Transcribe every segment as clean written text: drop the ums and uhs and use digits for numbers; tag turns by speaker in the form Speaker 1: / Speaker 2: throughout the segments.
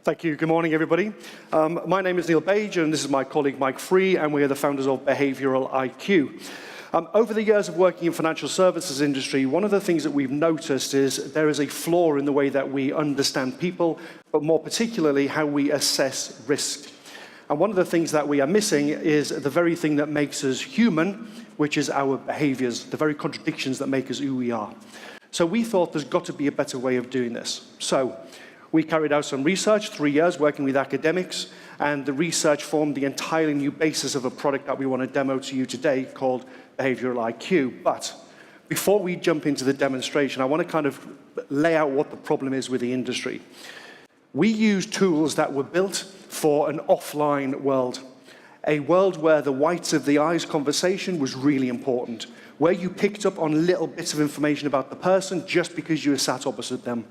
Speaker 1: Thank you. Good morning, everybody. My name is Neil Page, and this is my colleague Mike Free, and we are the founders of Behavioural IQ. Over the years of working in financial services industry, one of the things that we've noticed is there is a flaw in the way that we understand people, but more particularly how we assess risk. And one of the things that we are missing is the very thing that makes us human, which is our behaviours, the very contradictions that make us who we are. So we thought there's got to be a better way of doing this. So we carried out some research, 3 years working with academics, and the research formed the entirely new basis of a product that we want to demo to you today called Behavioural IQ. But before we jump into the demonstration, I want to kind of lay out what the problem is with the industry. We use tools that were built for an offline world, a world where the whites of the eyes conversation was really important, where you picked up on little bits of information about the person just because you were sat opposite them.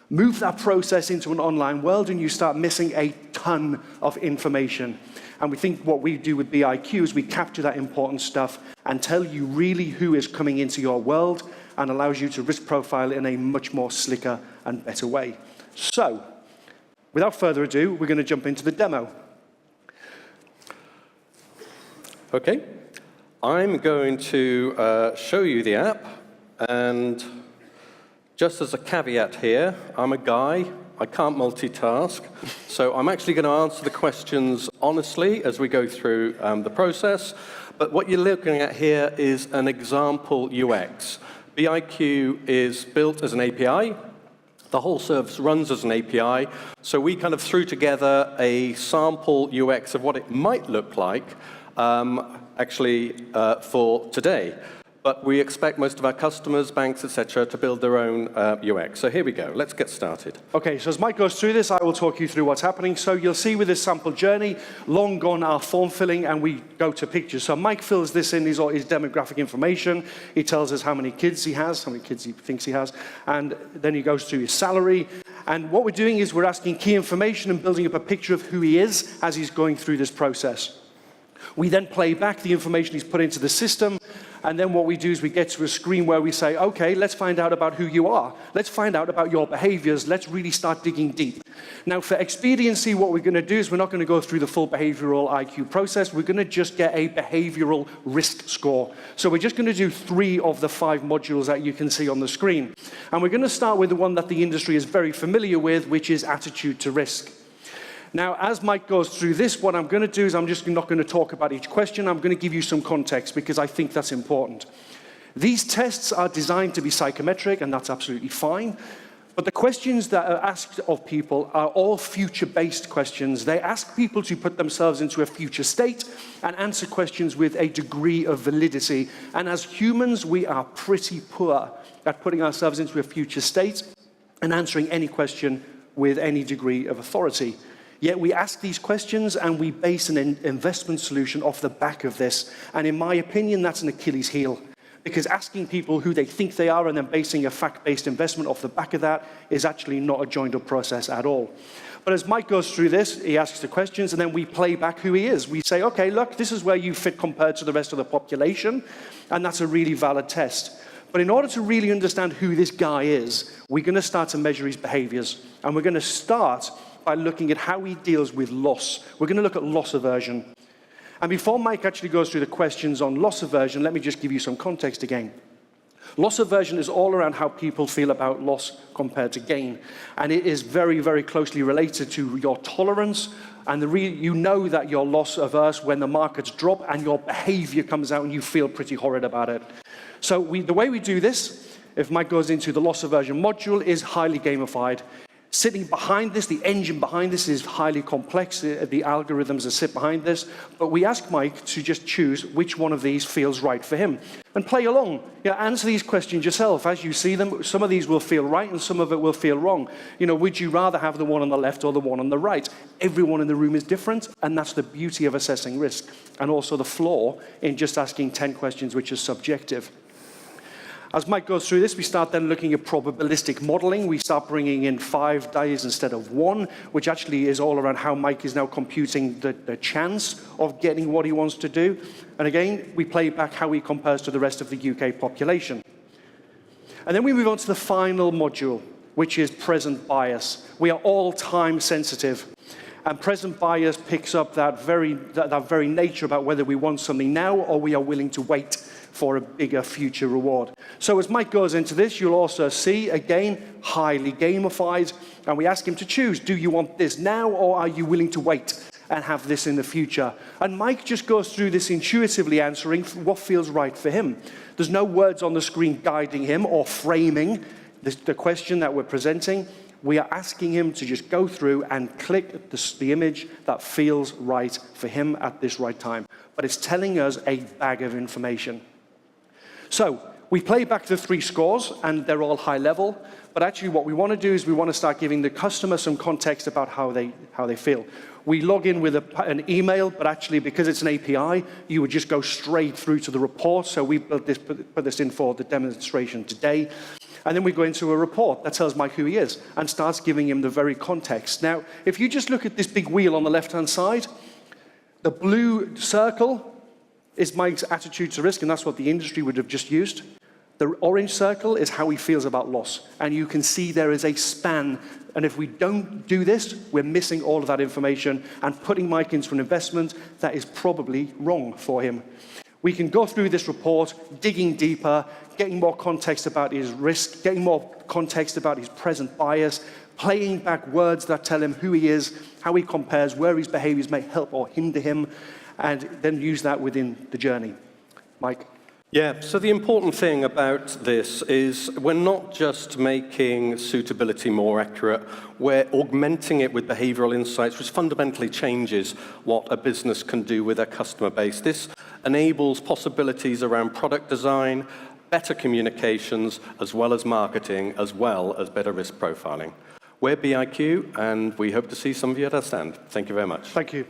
Speaker 1: Move that process into an online world and you start missing a ton of information. And we think what we do with BIQ is we capture that important stuff and tell you really who is coming into your world and allows you to risk profile in a much more slicker and better way. So, without further ado, we're going to jump into the demo.
Speaker 2: Okay, I'm going to show you the app, and just as a caveat here, I'm a guy, I can't multitask, so I'm actually going to answer the questions honestly as we go through the process. But what you're looking at here is an example UX. BIQ is built as an API. The whole service runs as an API, so we kind of threw together a sample UX of what it might look like for today. But we expect most of our customers, banks, etc., to build their own UX. So here we go. Let's get started.
Speaker 1: Okay, so as Mike goes through this, I will talk you through what's happening. So you'll see with this sample journey, long gone our form filling, and we go to pictures. So Mike fills this in, his demographic information. He tells us how many kids he has, how many kids he thinks he has, and then he goes through his salary. And what we're doing is we're asking key information and building up a picture of who he is as he's going through this process. We then play back the information he's put into the system, and then what we do is we get to a screen where we say, okay, let's find out about who you are. Let's find out about your behaviors. Let's really start digging deep. Now, for expediency, what we're going to do is we're not going to go through the full behavioral IQ process. We're going to just get a behavioral risk score. So we're just going to do 3 of the 5 modules that you can see on the screen. And we're going to start with the one that the industry is very familiar with, which is attitude to risk. Now, as Mike goes through this, what I'm going to do is I'm just not going to talk about each question. I'm going to give you some context because I think that's important. These tests are designed to be psychometric, and that's absolutely fine. But the questions that are asked of people are all future-based questions. They ask people to put themselves into a future state and answer questions with a degree of validity. And as humans, we are pretty poor at putting ourselves into a future state and answering any question with any degree of authority. Yet we ask these questions and we base an investment solution off the back of this. And in my opinion, that's an Achilles heel. Because asking people who they think they are and then basing a fact-based investment off the back of that is actually not a joined-up process at all. But as Mike goes through this, he asks the questions and then we play back who he is. We say, okay, look, this is where you fit compared to the rest of the population. And that's a really valid test. But in order to really understand who this guy is, we're going to start to measure his behaviors. And we're going to start by looking at how he deals with loss. We're going to look at loss aversion. And before Mike actually goes through the questions on loss aversion, let me just give you some context again. Loss aversion is all around how people feel about loss compared to gain. And it is very, very closely related to your tolerance. And you know that you're loss averse when the markets drop and your behavior comes out and you feel pretty horrid about it. So the way we do this, if Mike goes into the loss aversion module, is highly gamified. Sitting behind this, the engine behind this is highly complex. The algorithms that sit behind this. But we ask Mike to just choose which one of these feels right for him. And play along. Answer these questions yourself as you see them. Some of these will feel right and some of it will feel wrong. Would you rather have the one on the left or the one on the right? Everyone in the room is different, and that's the beauty of assessing risk. And also the flaw in just asking 10 questions, which is subjective. As Mike goes through this, we start then looking at probabilistic modeling. We start bringing in 5 dice instead of 1, which actually is all around how Mike is now computing the chance of getting what he wants to do. And again, we play back how he compares to the rest of the UK population. And then we move on to the final module, which is present bias. We are all time sensitive. And present bias picks up that very nature about whether we want something now or we are willing to wait for a bigger future reward. So as Mike goes into this, you'll also see, again, highly gamified. And we ask him to choose, do you want this now or are you willing to wait and have this in the future? And Mike just goes through this intuitively answering what feels right for him. There's no words on the screen guiding him or framing the question that we're presenting. We are asking him to just go through and click the image that feels right for him at this right time. But it's telling us a bag of information. So we play back the 3 scores, and they're all high level. But actually what we want to do is we want to start giving the customer some context about how they feel. We log in with an email, but actually because it's an API, you would just go straight through to the report. So we put this in for the demonstration today. And then we go into a report that tells Mike who he is and starts giving him the very context. Now, if you just look at this big wheel on the left-hand side, the blue circle is Mike's attitude to risk, and that's what the industry would have just used. The orange circle is how he feels about loss. And you can see there is a span. And if we don't do this, we're missing all of that information and putting Mike into an investment that is probably wrong for him. We can go through this report, digging deeper, getting more context about his risk, getting more context about his present bias, playing back words that tell him who he is, how he compares, where his behaviors may help or hinder him, and then use that within the journey. Mike?
Speaker 2: Yeah, so the important thing about this is we're not just making suitability more accurate, we're augmenting it with behavioral insights, which fundamentally changes what a business can do with their customer base. This enables possibilities around product design, better communications, as well as marketing, as well as better risk profiling. We're BIQ, and we hope to see some of you at our stand. Thank you very much.
Speaker 1: Thank you.